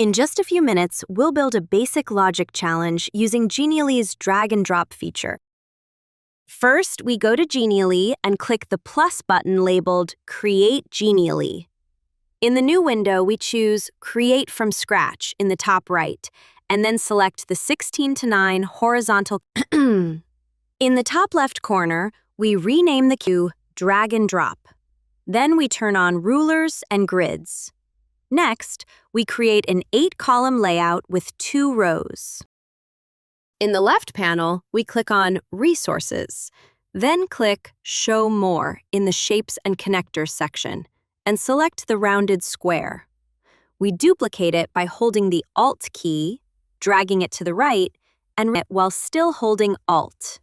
In just a few minutes, we'll build a basic logic challenge using Genially's drag and drop feature. First, we go to Genially and click the plus button labeled Create Genially. In the new window, we choose Create from Scratch in the top right, and then select the 16:9 horizontal. In the top left corner, we rename the queue Drag and Drop. Then we turn on Rulers and Grids. Next, we create an 8-column layout with 2 rows. In the left panel, we click on Resources, then click Show More in the Shapes and Connectors section, and select the rounded square. We duplicate it by holding the Alt key, dragging it to the right, and while still holding Alt.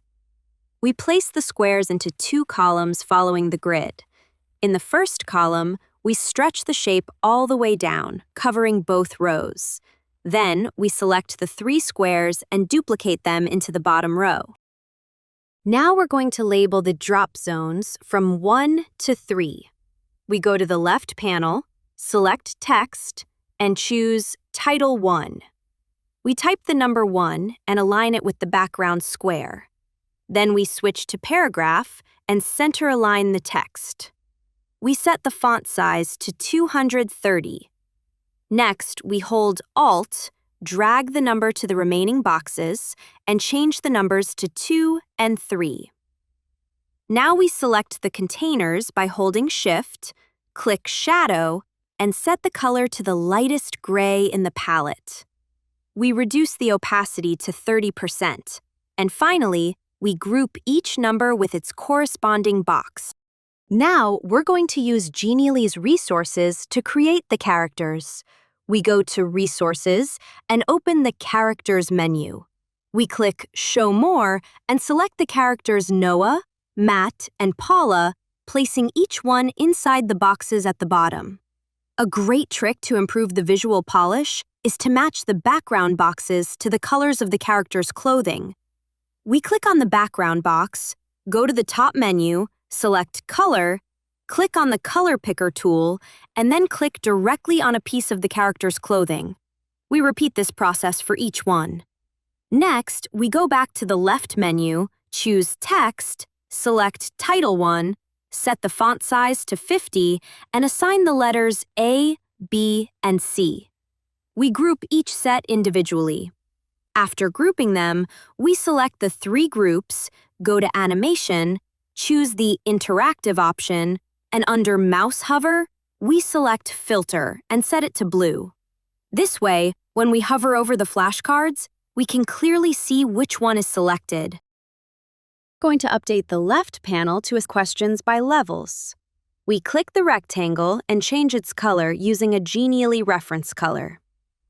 We place the squares into 2 columns following the grid. In the first column, we stretch the shape all the way down, covering both rows. Then, we select the 3 squares and duplicate them into the bottom row. Now we're going to label the drop zones from 1 to 3. We go to the left panel, select Text, and choose Title 1. We type the number 1 and align it with the background square. Then we switch to Paragraph and center align the text. We set the font size to 230. Next, we hold Alt, drag the number to the remaining boxes, and change the numbers to 2 and 3. Now we select the containers by holding Shift, click Shadow, and set the color to the lightest gray in the palette. We reduce the opacity to 30%. And finally, we group each number with its corresponding box. Now, we're going to use Genially's resources to create the characters. We go to Resources and open the Characters menu. We click Show More and select the characters Noah, Matt, and Paula, placing each one inside the boxes at the bottom. A great trick to improve the visual polish is to match the background boxes to the colors of the characters' clothing. We click on the background box, go to the top menu, select Color, click on the Color Picker tool, and then click directly on a piece of the character's clothing. We repeat this process for each one. Next, we go back to the left menu, choose Text, select Title 1, set the font size to 50, and assign the letters A, B, and C. We group each set individually. After grouping them, we select the 3 groups, go to Animation, choose the Interactive option, and under Mouse Hover, we select Filter and set it to blue. This way, when we hover over the flashcards, we can clearly see which one is selected. Going to update the left panel to ask questions by levels. We click the rectangle and change its color using a Genially reference color.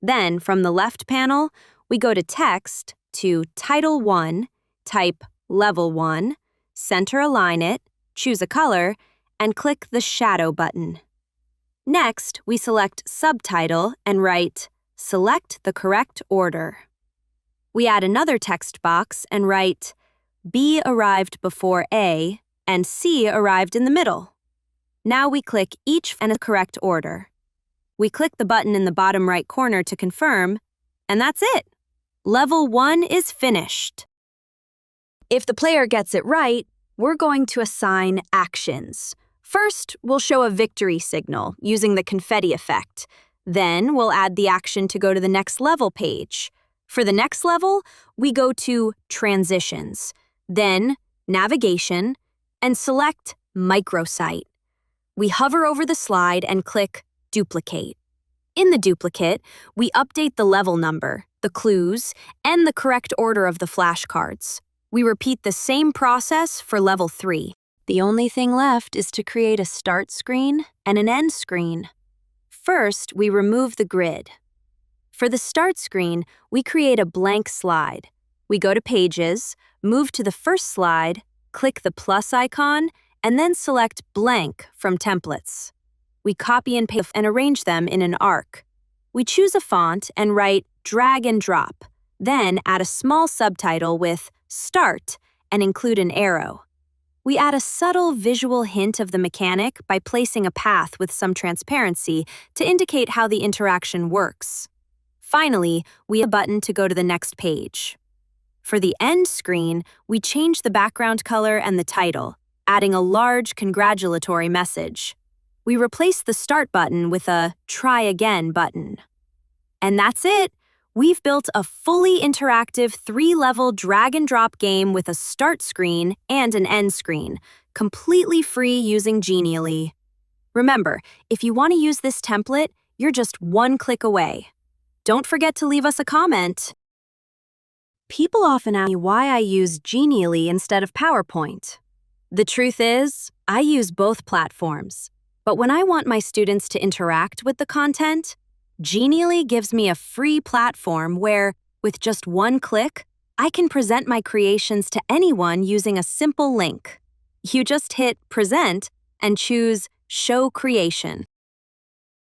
Then, from the left panel, we go to Text, to Title 1, type Level 1, center align it, choose a color, and click the Shadow button. Next, we select Subtitle and write Select the correct order. We add another text box and write B arrived before A and C arrived in the middle. Now we click each in the correct order. We click the button in the bottom right corner to confirm, and that's it. Level 1 is finished. If the player gets it right, we're going to assign actions. First, we'll show a victory signal using the confetti effect. Then, we'll add the action to go to the next level page. For the next level, we go to Transitions, then Navigation, and select Microsite. We hover over the slide and click Duplicate. In the duplicate, we update the level number, the clues, and the correct order of the flashcards. We repeat the same process for level 3. The only thing left is to create a start screen and an end screen. First, we remove the grid. For the start screen, we create a blank slide. We go to Pages, move to the first slide, click the plus icon, and then select Blank from Templates. We copy and paste and arrange them in an arc. We choose a font and write Drag and Drop, then add a small subtitle with Start and include an arrow. We add a subtle visual hint of the mechanic by placing a path with some transparency to indicate how the interaction works. Finally, we have a button to go to the next page. For the end screen, we change the background color and the title, adding a large congratulatory message. We replace the Start button with a Try Again button. And that's it! We've built a fully interactive 3-level drag-and-drop game with a start screen and an end screen, completely free using Genially. Remember, if you want to use this template, you're just one click away. Don't forget to leave us a comment. People often ask me why I use Genially instead of PowerPoint. The truth is, I use both platforms. But when I want my students to interact with the content, Genially gives me a free platform where, with just one click, I can present my creations to anyone using a simple link. You just hit Present and choose Show Creation.